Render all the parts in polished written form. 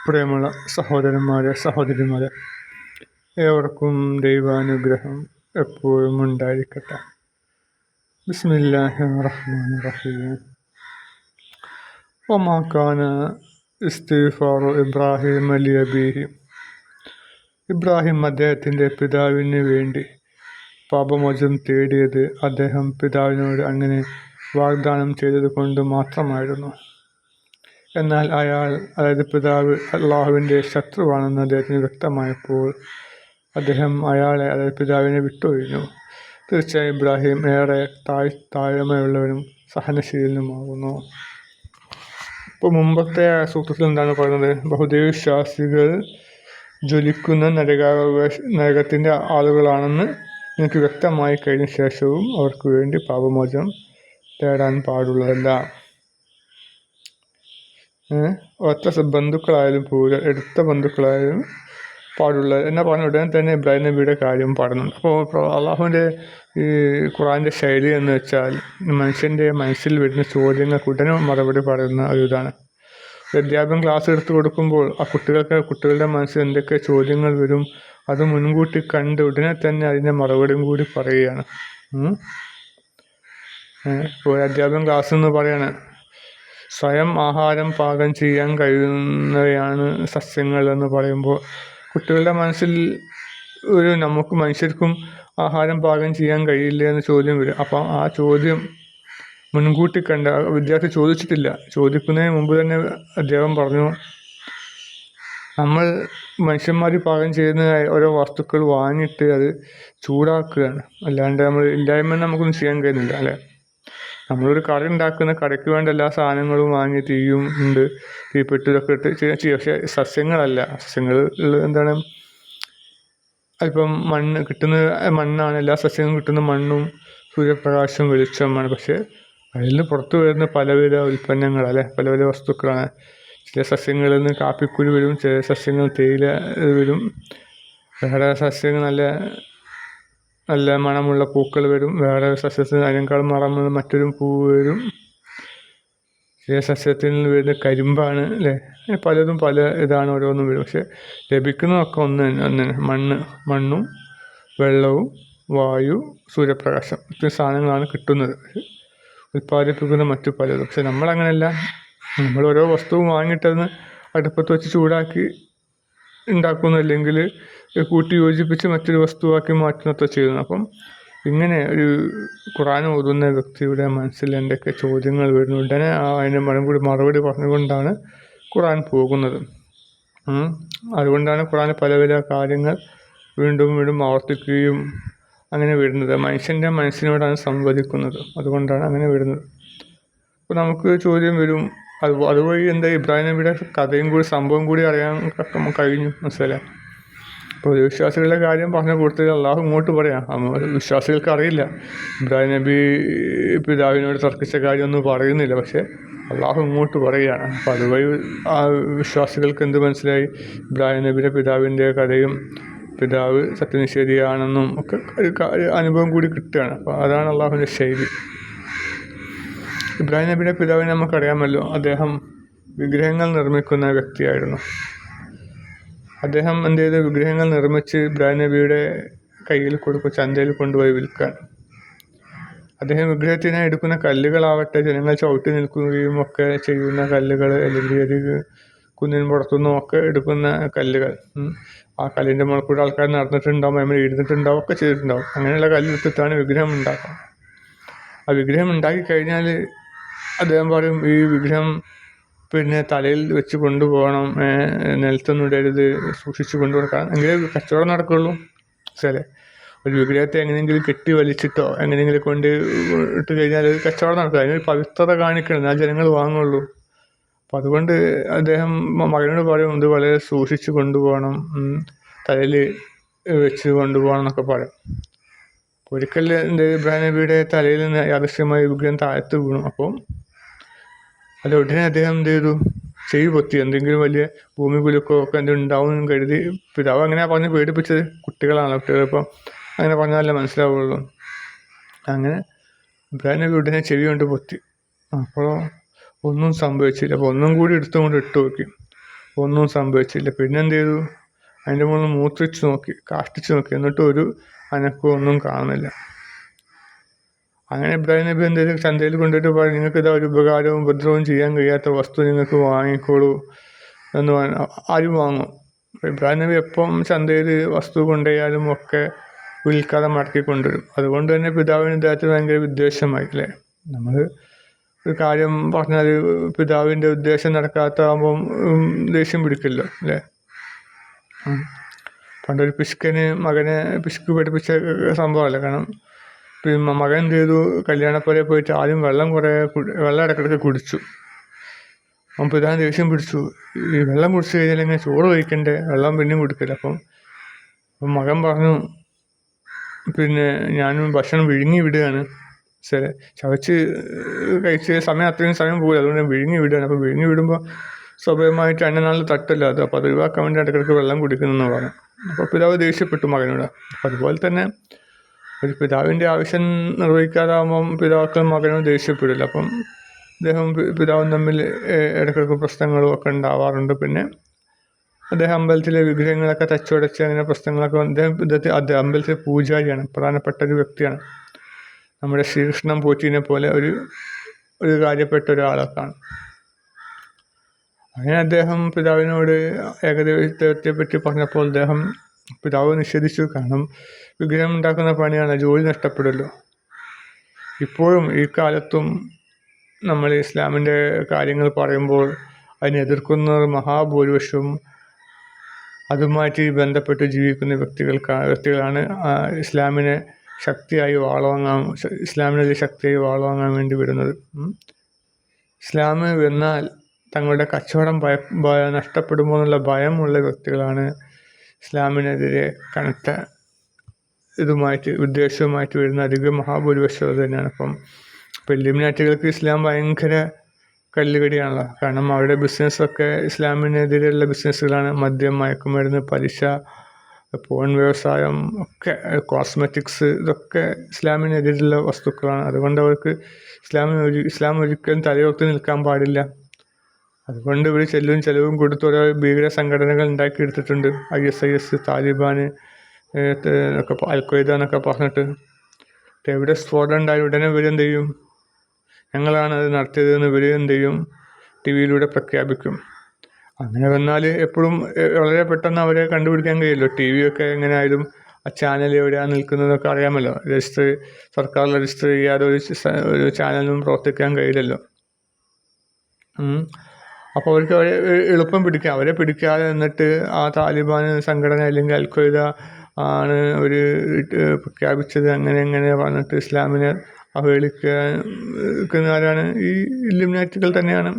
പ്രിയമുള്ള സഹോദരന്മാരെ, സഹോദരിമാരെ, ഏവർക്കും ദൈവാനുഗ്രഹം എപ്പോഴും ഉണ്ടായിരിക്കട്ടെ. ബിസ്മില്ലാഹിർ റഹ്മാനിർ റഹീം. വമാ കാന ഇസ്തിഗ്ഫാറു ഇബ്രാഹിം ലിഅബീഹി. ഇബ്രാഹിം അദ്ദേഹത്തിൻ്റെ പിതാവിന് വേണ്ടി പാപമോചനം തേടിയത് അദ്ദേഹം പിതാവിനോട് അങ്ങനെ വാഗ്ദാനം ചെയ്തത് കൊണ്ട് മാത്രമായിരുന്നു. എന്നാൽ അതായത് പിതാവ് അള്ളാഹുവിൻ്റെ ശത്രുവാണെന്ന് അദ്ദേഹത്തിന് വ്യക്തമായപ്പോൾ അദ്ദേഹം അതായത് പിതാവിനെ വിട്ടൊഴിഞ്ഞു. തീർച്ചയായും ഇബ്രാഹിം ഏറെ താഴ്മയുള്ളവനും സഹനശീലനുമാകുന്നു. ഇപ്പോൾ മുമ്പത്തെ സൂത്രത്തിൽ എന്താണ് പറയുന്നത്? ബഹുദൈവവിശ്വാസികൾ ജ്വലിക്കുന്ന നരകത്തിൻ്റെ ആളുകളാണെന്ന് നിങ്ങൾക്ക് വ്യക്തമായി കഴിഞ്ഞ ശേഷവും അവർക്ക് വേണ്ടി പാപമോചനം തേടാൻ പാടുള്ളതല്ല. ഒറ്റ ബന്ധുക്കളായാലും പോലും എടുത്ത ബന്ധുക്കളായാലും പാടുള്ളത് എന്നാ പറഞ്ഞ ഉടനെ തന്നെ ഇബ്രാഹിം നബിയുടെ കാര്യം പറയുന്നുണ്ട്. അപ്പോൾ അള്ളാഹുവിൻ്റെ ഈ ഖുർആൻ്റെ ശൈലി എന്ന് വെച്ചാൽ മനുഷ്യൻ്റെ മനസ്സിൽ വരുന്ന ചോദ്യങ്ങൾക്ക് ഉടനെ മറുപടി പറയുന്ന ഒരു ഇതാണ്. അധ്യാപകൻ ക്ലാസ് എടുത്ത് കൊടുക്കുമ്പോൾ ആ കുട്ടികളുടെ മനസ്സിൽ എന്തൊക്കെ ചോദ്യങ്ങൾ വരും അത് മുൻകൂട്ടി കണ്ട് ഉടനെ തന്നെ അതിൻ്റെ മറുപടിയും കൂടി പറയുകയാണ്. ഇപ്പോൾ അധ്യാപകൻ ക്ലാസ് എന്ന് പറയാണ്, സ്വയം ആഹാരം പാകം ചെയ്യാൻ കഴിയുന്നവയാണ് സസ്യങ്ങൾ എന്ന് പറയുമ്പോൾ കുട്ടികളുടെ മനസ്സിൽ നമുക്ക് മനുഷ്യർക്കും ആഹാരം പാകം ചെയ്യാൻ കഴിയില്ല എന്ന ചോദ്യം വരും. അപ്പം ആ ചോദ്യം മുൻകൂട്ടി കണ്ട് വിദ്യാർത്ഥി ചോദിച്ചിട്ടില്ല, ചോദിക്കുന്നതിന് മുമ്പ് തന്നെ അദ്ദേഹം പറഞ്ഞു, നമ്മൾ മനുഷ്യന്മാർ പാകം ചെയ്യുന്ന ഓരോ വസ്തുക്കൾ വാങ്ങിയിട്ട് അത് ചൂടാക്കുകയാണ്, അല്ലാണ്ട് നമ്മൾ ഇല്ലായ്മ നമുക്കൊന്നും ചെയ്യാൻ കഴിയുന്നില്ല അല്ലേ. നമ്മളൊരു കറി ഉണ്ടാക്കുന്ന കറിക്ക് വേണ്ട എല്ലാ സാധനങ്ങളും വാങ്ങി തീയും ഉണ്ട്, തീപ്പെട്ടി ഇതൊക്കെ ഇട്ട് ചെയ്യാം. പക്ഷേ സസ്യങ്ങളല്ല. സസ്യങ്ങൾ എന്താണ്, അല്പം മണ്ണാണ്. എല്ലാ സസ്യങ്ങളും കിട്ടുന്ന മണ്ണും സൂര്യപ്രകാശവും വെളിച്ചമാണ്. പക്ഷേ അതിൽ നിന്ന് പുറത്തു വരുന്ന പലവിധ ഉൽപ്പന്നങ്ങൾ അല്ലെ, പല വസ്തുക്കളാണ്. ചില സസ്യങ്ങളിൽ നിന്ന് കാപ്പിക്കുരു വരും, ചില സസ്യങ്ങൾ തേയില വരും, വേറെ സസ്യങ്ങൾ നല്ല മണമുള്ള പൂക്കൾ വരും, വേറെ സസ്യത്തിന് അതിനേക്കാൾ മണമുള്ള മറ്റൊരു പൂവ് വരും, ചില സസ്യത്തിൽ നിന്ന് വരുന്ന കരിമ്പാണ് അല്ലേ. പലതും പല ഇതാണ്, ഓരോന്നും വരും. പക്ഷെ ലഭിക്കുന്നതൊക്കെ ഒന്ന് മണ്ണും വെള്ളവും വായു സൂര്യപ്രകാശം ഇത്രയും സാധനങ്ങളാണ് കിട്ടുന്നത്. ഉൽപ്പാദിപ്പിക്കുന്ന മറ്റു പലതും. പക്ഷെ നമ്മളങ്ങനെയല്ല. നമ്മൾ ഓരോ വസ്തുവും വാങ്ങിയിട്ടതിന് അടുപ്പത്ത് വെച്ച് ചൂടാക്കി ഉണ്ടാക്കുന്നു, അല്ലെങ്കിൽ കൂട്ടി യോജിപ്പിച്ച് മറ്റൊരു വസ്തുവാക്കി മാറ്റുന്നൊക്കെ ചെയ്യുന്നു. അപ്പം ഇങ്ങനെ ഒരു ഖുർആൻ ഓതുന്ന വ്യക്തിയുടെ മനസ്സിൽ എന്തൊക്കെ ചോദ്യങ്ങൾ വരുന്നു, ഉടനെ അതിന് മറുപടി പറഞ്ഞുകൊണ്ടാണ് ഖുർആൻ പോകുന്നത്. അതുകൊണ്ടാണ് ഖുർആൻ പലവിധ കാര്യങ്ങൾ വീണ്ടും ആവർത്തിക്കുകയും അങ്ങനെ വരുന്നത്. മനുഷ്യൻ്റെ മനസ്സിനോടാണ് സംവദിക്കുന്നത്, അതുകൊണ്ടാണ് അങ്ങനെ വരുന്നത്. അപ്പോൾ നമുക്ക് ചോദ്യം വരും, അതുവഴി എന്താ ഇബ്രാഹിം നബിയുടെ കഥയും കൂടി സംഭവം കൂടി അറിയാൻ കഴിഞ്ഞു, മനസ്സിലായി. അപ്പോൾ വിശ്വാസികളുടെ കാര്യം പറഞ്ഞ കൂടുതൽ അള്ളാഹു ഇങ്ങോട്ട് പറയാം. വിശ്വാസികൾക്ക് അറിയില്ല, ഇബ്രാഹിം നബി പിതാവിനോട് തർക്കിച്ച കാര്യമൊന്നും പറയുന്നില്ല. പക്ഷേ അള്ളാഹു ഇങ്ങോട്ട് പറയുകയാണ്. അപ്പോൾ അതുവഴി ആ വിശ്വാസികൾക്ക് എന്ത് മനസ്സിലായി? ഇബ്രാഹിം നബിയുടെ പിതാവിൻ്റെ കഥയും പിതാവ് സത്യനിഷേധിയാണെന്നും ഒക്കെ ഒരു അനുഭവം കൂടി കിട്ടുകയാണ്. അപ്പോൾ അതാണ് അള്ളാഹുവിൻ്റെ ശൈലി. ഇബ്രാഹിം നബിയുടെ പിതാവിനെ നമുക്കറിയാമല്ലോ, അദ്ദേഹം വിഗ്രഹങ്ങൾ നിർമ്മിക്കുന്ന വ്യക്തിയായിരുന്നു. അദ്ദേഹം എന്ത് ചെയ്ത് വിഗ്രഹങ്ങൾ നിർമ്മിച്ച് ഇബ്രാഹിം നബിയുടെ കയ്യിൽ കൊടുക്കും, ചന്തയിൽ കൊണ്ടുപോയി വിൽക്കാൻ. അദ്ദേഹം വിഗ്രഹത്തിനെ എടുക്കുന്ന കല്ലുകളാവട്ടെ ജനങ്ങൾ ചവിട്ടി നിൽക്കുകയും ഒക്കെ ചെയ്യുന്ന കല്ലുകൾ, അല്ലെങ്കിൽ ഒരു കുന്നിൻ പുറത്തുനിന്നും ഒക്കെ എടുക്കുന്ന കല്ലുകൾ, ആ കല്ലിൻ്റെ മുകളിൽ കൂടെ ആൾക്കാർ നടന്നിട്ടുണ്ടാവും, നമ്മൾ ഇരുന്നിട്ടുണ്ടാവും, ഒക്കെ ചെയ്തിട്ടുണ്ടാവും. അങ്ങനെയുള്ള കല്ലെടുത്തിട്ടാണ് വിഗ്രഹം ഉണ്ടാക്കുക. ആ വിഗ്രഹം ഉണ്ടാക്കി കഴിഞ്ഞാൽ അദ്ദേഹം പറയും, ഈ വിഗ്രഹം തലയിൽ വെച്ച് കൊണ്ടുപോകണം, നിലത്തൊന്നും ഇടരുത്, സൂക്ഷിച്ച് കൊണ്ടുപോകണം, എങ്കിലേ കച്ചവടം നടക്കുള്ളൂ. ശരി, ഒരു വിഗ്രഹത്തെ എങ്ങനെയെങ്കിലും കെട്ടി വലിച്ചിട്ടോ എങ്ങനെയെങ്കിലും കൊണ്ട് ഇട്ട് കഴിഞ്ഞാൽ കച്ചവടം നടക്കുക. അതിനൊരു പവിത്രത കാണിക്കണം, എന്നാൽ ജനങ്ങൾ വാങ്ങുള്ളൂ. അപ്പം അതുകൊണ്ട് അദ്ദേഹം മകനോട് പറയും, ഇത് വളരെ സൂക്ഷിച്ച് കൊണ്ടുപോകണം, തലയിൽ വെച്ച് കൊണ്ടുപോകണം എന്നൊക്കെ പറയും. ഒരിക്കൽ ഇബ്രാഹിം നബിയുടെ തലയിൽ നിന്ന് യാദൃശ്യമായി വിഗ്രഹം താഴത്ത് വീണു. അപ്പോൾ അത് ഉടനെ അദ്ദേഹം എന്ത് ചെയ്തു, ചെവി പൊത്തി. എന്തെങ്കിലും വലിയ ഭൂമി കുലുക്കോ ഒക്കെ എന്തെങ്കിലും ഉണ്ടാവും കരുതി. പിതാവ് അങ്ങനെയാണ് പറഞ്ഞ് പേടിപ്പിച്ചത്. കുട്ടികളിപ്പം അങ്ങനെ പറഞ്ഞാലേ മനസ്സിലാവുള്ളൂ. അങ്ങനെ ഇബ്രാഹിം നബി ഉടനെ ചെവി കൊണ്ട് പൊത്തി. അപ്പോൾ ഒന്നും സംഭവിച്ചില്ല. അപ്പോൾ ഒന്നും കൂടി എടുത്തുകൊണ്ട് ഇട്ട് നോക്കി. ഒന്നും സംഭവിച്ചില്ല. പിന്നെ എന്ത് ചെയ്തു, അതിൻ്റെ മുകളിൽ മൂത്രിച്ച് നോക്കി, കാഷ്ടിച്ച് നോക്കി, എന്നിട്ടും ഒരു അനക്കവും ഒന്നും കാണുന്നില്ല. അങ്ങനെ ഇബ്രാഹിം നബി എന്ത് ചെയ്തു, ചന്തയിൽ കൊണ്ടുപോയിട്ട് പറഞ്ഞു, നിങ്ങൾക്ക് ഇതാ ഒരു ഉപകാരവും ഉപദ്രവവും ചെയ്യാൻ കഴിയാത്ത വസ്തു നിങ്ങൾക്ക് വാങ്ങിക്കോളൂ എന്ന് പറഞ്ഞു. ആരും വാങ്ങും. ഇബ്രാഹിം നബി എപ്പം ചന്തയിൽ വസ്തു കൊണ്ടുപോയാലും ഒക്കെ വിൽക്കാതെ മടക്കി കൊണ്ടുവരും. അതുകൊണ്ട് തന്നെ പിതാവിന് ഇദ്ദേഹത്തിന് ഭയങ്കര വിദ്വേഷമായി അല്ലേ. നമ്മൾ ഒരു കാര്യം പറഞ്ഞാൽ പിതാവിൻ്റെ ഉദ്ദേശം നടക്കാത്താകുമ്പം ദേഷ്യം പിടിക്കില്ലോ അല്ലേ. പണ്ടൊരു പിശുക്കന് മകനെ പിശുക്ക് പഠിപ്പിച്ച സംഭവമല്ലേ. കാരണം പിന്നെ മകൻ എന്ത് ചെയ്തു, കല്യാണപ്പുരയിൽ പോയിട്ട് ആദ്യം വെള്ളം ഇടയ്ക്കിടയ്ക്ക് കുടിച്ചു. അപ്പം പിതാവിന് ദേഷ്യം പിടിച്ചു, ഈ വെള്ളം കുടിച്ച് കഴിഞ്ഞാൽ ഇങ്ങനെ ചോറ് കഴിക്കണ്ടേ, വെള്ളം പിന്നെയും കുടിക്കില്ല. അപ്പം മകൻ പറഞ്ഞു, പിന്നെ ഞാൻ ഭക്ഷണം വിഴുങ്ങി വിടുകയാണ്, ശരി ചവച്ച് കഴിച്ച് അത്രയും സമയം പോകില്ല, അതുകൊണ്ട് ഞാൻ വിഴുങ്ങി വിടുകയാണ്. അപ്പോൾ വിഴുങ്ങി വിടുമ്പോൾ സ്വാഭാവികമായിട്ട് അന്നനാളിൽ തട്ടല്ല അത്, അപ്പോൾ അത് ഒഴിവാക്കാൻ വേണ്ടി ഇടയ്ക്കിടയ്ക്ക് വെള്ളം കുടിക്കുന്നെന്ന് പറഞ്ഞു. അപ്പോൾ പിതാവ് ദേഷ്യപ്പെട്ടു മകനോട്. അപ്പോൾ അതുപോലെ തന്നെ ഒരു പിതാവിൻ്റെ ആവശ്യം നിർവഹിക്കാതാകുമ്പം പിതാക്കളും മകനും ദേഷ്യപ്പെടില്ല. അപ്പം അദ്ദേഹം പിതാവും തമ്മിൽ ഇടയ്ക്കിടയ്ക്ക് പ്രശ്നങ്ങളും ഒക്കെ ഉണ്ടാവാറുണ്ട്. പിന്നെ അദ്ദേഹം അമ്പലത്തിലെ വിഗ്രഹങ്ങളൊക്കെ തച്ചുടച്ച് അങ്ങനെ പ്രശ്നങ്ങളൊക്കെ അദ്ദേഹം അമ്പലത്തിലെ പൂജാരിയാണ്, പ്രധാനപ്പെട്ട ഒരു വ്യക്തിയാണ്. നമ്മുടെ ശ്രീകൃഷ്ണൻ പോറ്റിനെ പോലെ ഒരു കാര്യപ്പെട്ട ഒരാളൊക്കെയാണ്. അങ്ങനെ അദ്ദേഹം പിതാവിനോട് ഏകദൈവത്തെ പറ്റി പറഞ്ഞപ്പോൾ പിതാവ് നിഷേധിച്ചു. കാരണം വിഗ്രഹം ഉണ്ടാക്കുന്ന പണിയാണ്, ജോലി നഷ്ടപ്പെടുമല്ലോ. ഇപ്പോഴും ഈ കാലത്തും നമ്മൾ ഇസ്ലാമിൻ്റെ കാര്യങ്ങൾ പറയുമ്പോൾ അതിനെ എതിർക്കുന്നവർ മഹാഭൂരിപക്ഷവും അതുമായിട്ട് ബന്ധപ്പെട്ട് ജീവിക്കുന്ന വ്യക്തികളാണ്. ഇസ്ലാമിനെതിരെ ശക്തിയായി വാളുവാങ്ങാൻ വേണ്ടി വരുന്നത്. ഇസ്ലാം വന്നാൽ തങ്ങളുടെ കച്ചവടം നഷ്ടപ്പെടുമോ എന്നുള്ള ഭയമുള്ള വ്യക്തികളാണ് ഇസ്ലാമിനെതിരെ കനത്ത വിദ്വേഷവുമായിട്ട് വരുന്ന അധികം മഹാഭൂരിപക്ഷം അത് തന്നെയാണ്. അപ്പം ഇല്ലുമിനാറ്റികൾക്ക് ഇസ്ലാം ഭയങ്കര കല്ലുകടിയാണല്ലോ. കാരണം അവരുടെ ബിസിനസ്സൊക്കെ ഇസ്ലാമിനെതിരെയുള്ള ബിസിനസ്സുകളാണ്. മദ്യം, മയക്കുമരുന്ന്, പലിശ, പോൺ വ്യവസായം ഒക്കെ, കോസ്മെറ്റിക്സ്, ഇതൊക്കെ ഇസ്ലാമിനെതിരെയുള്ള വസ്തുക്കളാണ്. അതുകൊണ്ട് അവർക്ക് ഇസ്ലാം ഒരിക്കലും തലയുയർത്തി നിൽക്കാൻ പാടില്ല. അതുകൊണ്ട് ഇവർ ചെലവും കൊടുത്ത് ഓരോ ഭീകര സംഘടനകൾ ഉണ്ടാക്കിയെടുത്തിട്ടുണ്ട്. ISIS, താലിബാൻ ഒക്കെ, അൽഖ്വയ്ദ എന്നൊക്കെ പറഞ്ഞിട്ട്. എവിടെ സ്ഫോടനം ഉണ്ടായാലും ഉടനെ ഇവരെന്ത് ചെയ്യും, ഞങ്ങളാണ് അത് നടത്തിയതെന്ന് ഇവർ എന്ത് ചെയ്യും, TV-യിലൂടെ പ്രഖ്യാപിക്കും. അങ്ങനെ വന്നാൽ എപ്പോഴും വളരെ പെട്ടെന്ന് അവരെ കണ്ടുപിടിക്കാൻ കഴിയുമല്ലോ. TV ഒക്കെ എങ്ങനെയായാലും ആ ചാനൽ എവിടെയാണ് നിൽക്കുന്നതൊക്കെ അറിയാമല്ലോ. സർക്കാർ രജിസ്റ്റർ ചെയ്യാതെ ഒരു ചാനലിനും പ്രവർത്തിക്കാൻ കഴിയില്ലല്ലോ. അപ്പോൾ അവർക്ക് എളുപ്പം പിടിക്കാം. അവരെ പിടിക്കാതെ എന്നിട്ട് ആ താലിബാൻ സംഘടന അല്ലെങ്കിൽ അൽഖ്വയ്ദ ആണ് ഒരു പ്രഖ്യാപിച്ചത് അങ്ങനെ പറഞ്ഞിട്ട് ഇസ്ലാമിനെ അവഹേളിക്കുന്നവരാണ് ഈ ഇല്ലുമിനാറ്റികൾ തന്നെയാണ്.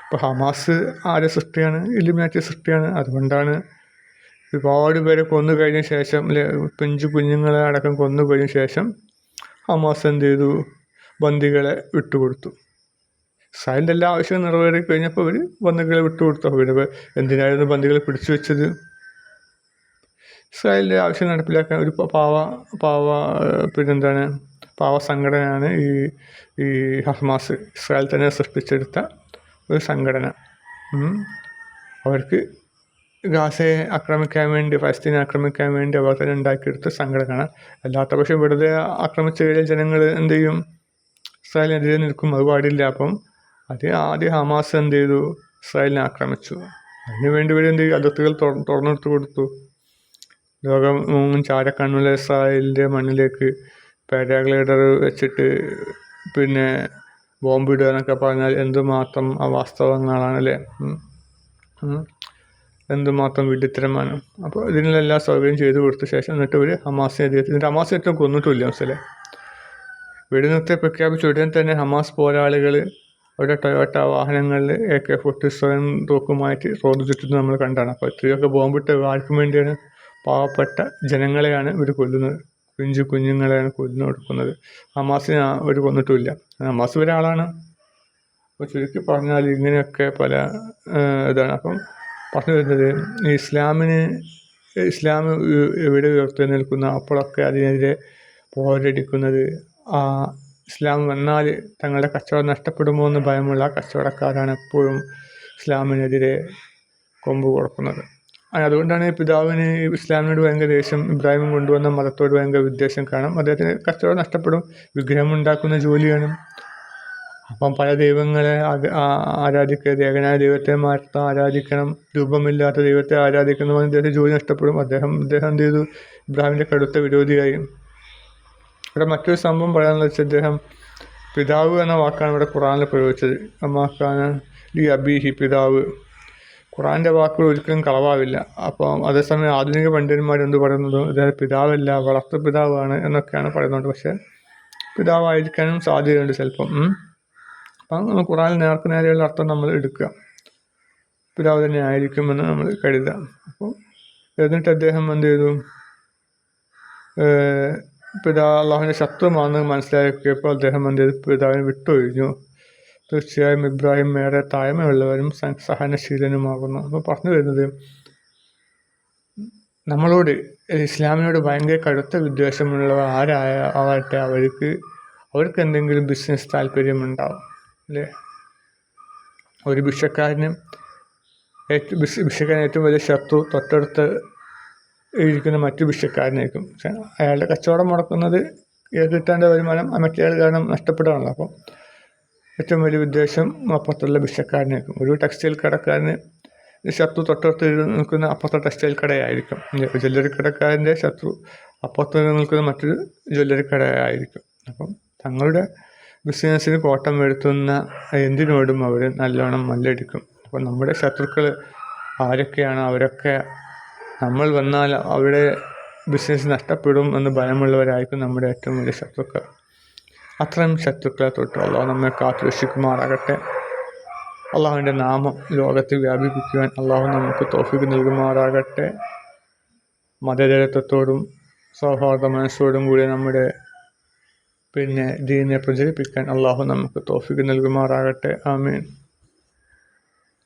ഇപ്പോൾ ഹമാസ് ആരെ സൃഷ്ടിയാണ്? ഇല്ലുമിനാറ്റി സൃഷ്ടിയാണ്. അതുകൊണ്ടാണ് ഒരുപാട് പേരെ കൊന്നു കഴിഞ്ഞ ശേഷം, പിഞ്ചു കുഞ്ഞുങ്ങളെ അടക്കം കൊന്നു കഴിഞ്ഞ ശേഷം ഹമാസ് എന്ത് ചെയ്തു, ബന്ദികളെ വിട്ടുകൊടുത്തു. ഇസ്രായേലിൻ്റെ എല്ലാ ആവശ്യവും നിറവേറി കഴിഞ്ഞപ്പോൾ അവർ ബന്ദികളെ വിട്ടുകൊടുത്തു. അവർ എന്തിനായിരുന്നു ബന്ദികളെ പിടിച്ചു വെച്ചത്? ഇസ്രായേലിൻ്റെ ആവശ്യം നടപ്പിലാക്കാൻ ഒരു പാവ സംഘടനയാണ് ഈ ഹമാസ്. ഇസ്രായേൽ തന്നെ സൃഷ്ടിച്ചെടുത്ത ഒരു സംഘടന. അവർക്ക് ഗാസയെ ആക്രമിക്കാൻ വേണ്ടി, ഫലസ്തീനെ ആക്രമിക്കാൻ വേണ്ടി അവർ തന്നെ ഉണ്ടാക്കിയെടുത്ത സംഘടനയാണ്. അല്ലാത്ത പക്ഷേ വെറുതെ ആക്രമിച്ച കഴിഞ്ഞാൽ ജനങ്ങൾ എന്ത് ചെയ്യും, ഇസ്രായേലിനെതിരെ നിൽക്കും. അത് പാടില്ല. അപ്പം ആദ്യം ഹമാസ് എന്ത് ചെയ്തു, ഇസ്രായേലിനെ ആക്രമിച്ചു. അതിനുവേണ്ടി ഇവർ എന്ത് ചെയ്യും, അതിർത്തികൾ തുറന്നെടുത്ത് കൊടുത്തു. ലോകം ചാരക്കണ്ണുള്ള ഇസ്രായേലിൻ്റെ മണ്ണിലേക്ക് പാരാഗ്ലൈഡർ വെച്ചിട്ട് പിന്നെ ബോംബിടുക എന്നൊക്കെ പറഞ്ഞാൽ എന്തുമാത്രം അവാസ്തവങ്ങളാണല്ലേ, എന്തുമാത്രം വിഡിത്തരമാണ്. അപ്പോൾ ഇതിനുള്ള എല്ലാ സൗകര്യം ചെയ്തു കൊടുത്ത ശേഷം എന്നിട്ട് ഇവർ ഹമാസിനെ കൊന്നിട്ടില്ല. മനസ്സിലെ വെടിനിർത്തൽ പ്രഖ്യാപിച്ച ഉടൻ തന്നെ ഹമാസ് പോരാളികൾ അവരുടെ ടൊയോട്ട വാഹനങ്ങളിൽ AK-47 തോക്കുമായിട്ട് റോഡ് ചുറ്റുന്നത് നമ്മൾ കണ്ടാണ്. അപ്പോൾ ഇത്രയൊക്കെ ബോംബിട്ട് ആർക്കും വേണ്ടിയാണ്? പാവപ്പെട്ട ജനങ്ങളെയാണ് ഇവർ കൊല്ലുന്നത്, പിഞ്ചു കുഞ്ഞുങ്ങളെയാണ് കൊടുക്കുന്നത്. ഹമാസിനെ അവർ കൊന്നിട്ടുമില്ല. ഹമാസ് ഒരാളാണ്. അപ്പോൾ ചുരുക്കി പറഞ്ഞാൽ ഇങ്ങനെയൊക്കെ പല ഇതാണ്. അപ്പം പറഞ്ഞു വരുന്നത്, ഇസ്ലാം എവിടെ ഉയർത്തി നിൽക്കുന്ന അപ്പോഴൊക്കെ അതിനെതിരെ പോരടിക്കുന്നത് ഇസ്ലാം വന്നാൽ തങ്ങളുടെ കച്ചവടം നഷ്ടപ്പെടുമോ എന്ന് ഭയമുള്ള കച്ചവടക്കാരാണ് എപ്പോഴും ഇസ്ലാമിനെതിരെ കൊമ്പ് കൊടുക്കുന്നത്. അതുകൊണ്ടാണ് പിതാവിന് ഇസ്ലാമിനോട് ഭയങ്കര ദേഷ്യം, ഇബ്രാഹിം കൊണ്ടുവന്ന മതത്തോട് ഭയങ്കര വിദ്വേഷം കാണാം. അദ്ദേഹത്തിന് കച്ചവടം നഷ്ടപ്പെടും, വിഗ്രഹം ഉണ്ടാക്കുന്ന ജോലിയാണ്. അപ്പം പല ദൈവങ്ങളെ ആരാധിക്കരുത്, ഏകനായ ദൈവത്തെ മാത്രം ആരാധിക്കണം, രൂപമില്ലാത്ത ദൈവത്തെ ആരാധിക്കുന്ന അദ്ദേഹത്തെ ജോലി നഷ്ടപ്പെടും. അദ്ദേഹം എന്ത് ചെയ്തു? ഇബ്രാഹിമിൻ്റെ കടുത്ത വിരോധിയായി. ഇവിടെ മറ്റൊരു സംഭവം പറയാനുള്ളത് വെച്ചാൽ അദ്ദേഹം പിതാവ് എന്ന വാക്കാണ് ഇവിടെ ഖുറാനിൽ പ്രയോഗിച്ചത്. അമ്മാക്കാന ലി അബീഹി, പിതാവ്. ഖുറാൻ്റെ വാക്കുകൾ ഒരിക്കലും കളവാവില്ല. അപ്പം അതേസമയം ആധുനിക പണ്ഡിതന്മാർ എന്ത് പറയുന്നത്? അദ്ദേഹം പിതാവല്ല, വളർത്തു പിതാവാണ് എന്നൊക്കെയാണ് പറയുന്നത്. പക്ഷേ പിതാവായിരിക്കാനും സാധ്യതയുണ്ട് ചിലപ്പം. അപ്പം ഖുറാനിൽ നേർക്ക് നേരെയുള്ള അർത്ഥം നമ്മൾ എടുക്കുക, പിതാവ് തന്നെ ആയിരിക്കുമെന്ന് നമ്മൾ കരുതുക. അപ്പോൾ എന്നിട്ട് അദ്ദേഹം എന്ത് ചെയ്തു? അള്ളാഹുവിൻ്റെ ശത്രുവാണെന്ന് മനസ്സിലാക്കിയപ്പോൾ അദ്ദേഹം എന്ത് ചെയ്തു? പിതാവിനെ വിട്ടൊഴിഞ്ഞു. തീർച്ചയായും ഇബ്രാഹിം ഏറെ താഴ്മയുള്ളവരും സഹനശീലനുമാകുന്നു. അപ്പോൾ പറഞ്ഞു വരുന്നത്, നമ്മളോട് ഇസ്ലാമിനോട് ഭയങ്കര കടുത്ത വിദ്വേഷമുള്ളവർ ആവട്ടെ, അവർക്ക് എന്തെങ്കിലും ബിസിനസ് താല്പര്യമുണ്ടാവും അല്ലേ? ഒരു ഭിക്ഷക്കാരന് ഏറ്റവും വലിയ ശത്രു തൊട്ടടുത്ത് ഇരിക്കുന്ന മറ്റു ഭിക്ഷക്കാരനായിരിക്കും. പക്ഷെ അയാളുടെ കച്ചവടം മുടക്കുന്നത് കിട്ടേണ്ട വരുമാനം മറ്റേ കാരണം നഷ്ടപ്പെടുകയാണല്ലോ. അപ്പം ഏറ്റവും വലിയ വിദ്വേഷം അപ്പുറത്തുള്ള ഭിക്ഷക്കാരനായിരിക്കും. ഒരു ടെക്സ്റ്റൈൽ കടക്കാരന് ശത്രു തൊട്ടടുത്ത് നിൽക്കുന്ന അപ്പുറത്തെ ടെക്സ്റ്റൈൽ കടയായിരിക്കും. ജ്വല്ലറി കടക്കാരൻ്റെ ശത്രു അപ്പുറത്ത് നിൽക്കുന്ന മറ്റൊരു ജ്വല്ലറി കടയായിരിക്കും. അപ്പം തങ്ങളുടെ ബിസിനസ്സിന് കോട്ടം വരുത്തുന്ന എന്തിനോടും അവർ നല്ലോണം മല്ലടിക്കും. അപ്പോൾ നമ്മുടെ ശത്രുക്കൾ ആരൊക്കെയാണ്? അവരൊക്കെ നമ്മൾ വന്നാൽ അവിടെ ബിസിനസ് നഷ്ടപ്പെടും എന്ന് ഭയമുള്ളവരായിരിക്കും നമ്മുടെ ഏറ്റവും വലിയ ശത്രുക്കൾ. അത്തരം ശത്രുക്കളെ തൊട്ട് അള്ളാഹു നമ്മെ കാത്തുരക്ഷിക്കുമാറാകട്ടെ. അള്ളാഹുവിൻ്റെ നാമം ലോകത്തിൽ വ്യാപിപ്പിക്കുവാൻ അള്ളാഹു നമുക്ക് തൗഫീഖ് നൽകുമാറാകട്ടെ. മതേതരത്വത്തോടും സൗഹാർദ്ദ മനസ്സോടും കൂടി നമ്മുടെ ദീനിനെ പ്രചരിപ്പിക്കാൻ അള്ളാഹു നമുക്ക് തൗഫീഖ് നൽകുമാറാകട്ടെ. ആമീൻ.